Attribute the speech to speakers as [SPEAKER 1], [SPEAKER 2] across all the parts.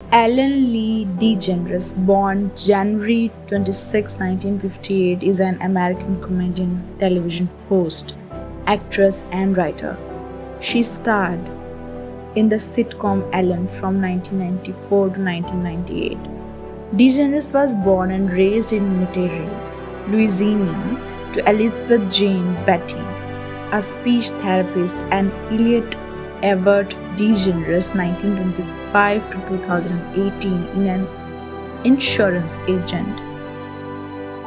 [SPEAKER 1] Ellen Lee DeGeneres, born January 26, 1958, is an American comedian, television host, actress, and writer. She starred in the sitcom Ellen from 1994 to 1998. DeGeneres was born and raised in Metairie, Louisiana, to Elizabeth Jane Betty, a speech therapist, and Elliot Everett DeGeneres, 1925 to 2018, in an insurance agent.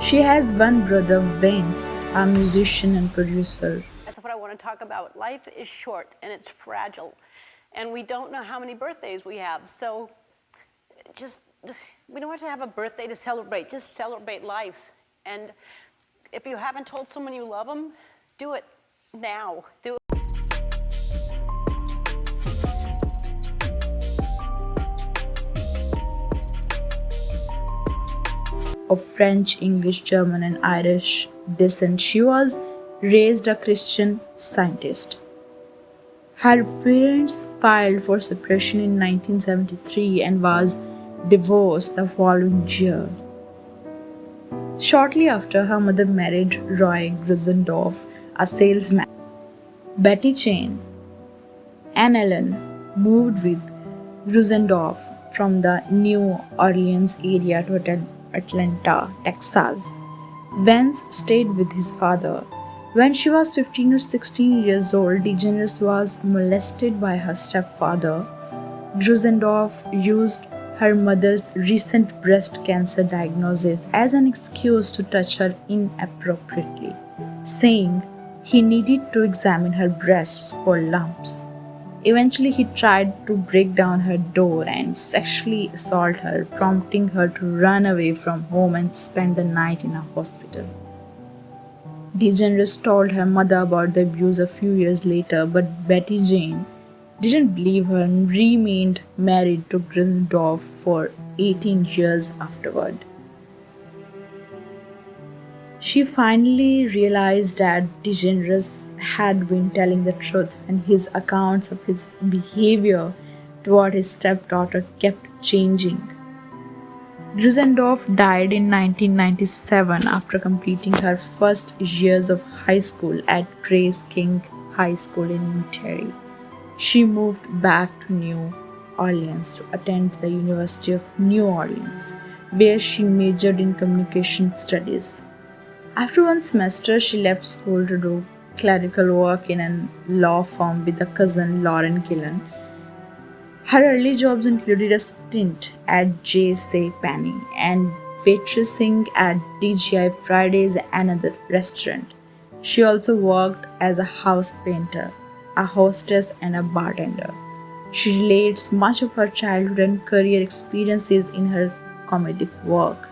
[SPEAKER 1] She has one brother, Vince, a musician and producer.
[SPEAKER 2] That's what I want to talk about. Life is short and it's fragile, and we don't know how many birthdays we have. So we don't have to have a birthday to celebrate. Just celebrate life. And if you haven't told someone you love them, do it now. Do it.
[SPEAKER 1] Of French, English, German, and Irish descent, she was raised a Christian Scientist. Her parents filed for separation in 1973 and was divorced the following year. Shortly after, her mother married Roy Gruzendorf, a salesman. Betty Jane and Ellen moved with Gruzendorf from the New Orleans area to Atlanta, Texas. Vance stayed with his father. When she was 15 or 16 years old, DeGeneres was molested by her stepfather. Gruzendorf used her mother's recent breast cancer diagnosis as an excuse to touch her inappropriately, saying he needed to examine her breasts for lumps. Eventually, he tried to break down her door and sexually assault her, prompting her to run away from home and spend the night in a hospital. DeGeneres told her mother about the abuse a few years later, but Betty Jane didn't believe her and remained married to Grindorf for 18 years afterward. She finally realized that DeGeneres had been telling the truth, and his accounts of his behavior toward his stepdaughter kept changing. Gruzendorf died in 1997 after completing her first years of high school at Grace King High School in Metairie. She moved back to New Orleans to attend the University of New Orleans, where she majored in communication studies. After one semester, she left school to do clerical work in a law firm with a cousin, Lauren Gillen. Her early jobs included a stint at J.C. Penney and waitressing at TGI Fridays, another restaurant. She also worked as a house painter, a hostess, and a bartender. She relates much of her childhood and career experiences in her comedic work.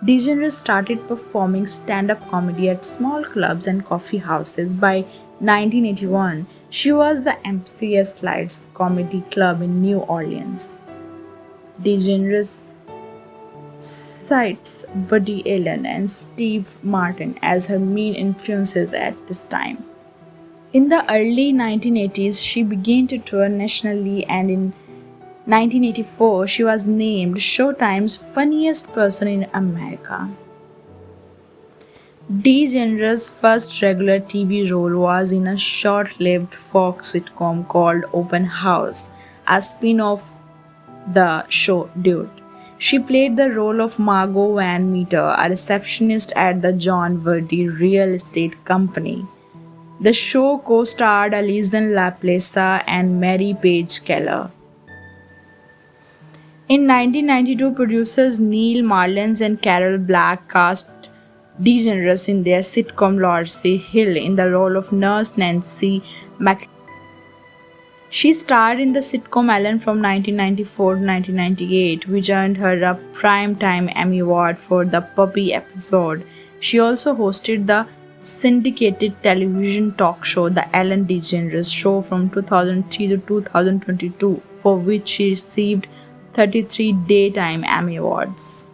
[SPEAKER 1] DeGeneres started performing stand-up comedy at small clubs and coffee houses. By 1981, she was the MC at Slides Comedy Club in New Orleans. DeGeneres cites Woody Allen and Steve Martin as her main influences at this time. In the early 1980s, she began to tour nationally, and in 1984, she was named Showtime's Funniest Person in America. DeGeneres' first regular TV role was in a short-lived Fox sitcom called Open House, a spin-off the show Dude. She played the role of Margot Van Meter, a receptionist at the John Verdi Real Estate Company. The show co-starred Alison Laplace and Mary Page Keller. In 1992, producers Neil Marlens and Carol Black cast DeGeneres in their sitcom Rossi Hill in the role of nurse Nancy McLean. She starred in the sitcom Ellen from 1994 to 1998, which earned her a Primetime Emmy Award for the puppy episode. She also hosted the syndicated television talk show The Ellen DeGeneres Show from 2003 to 2022, for which she received 33 Daytime Emmy Awards.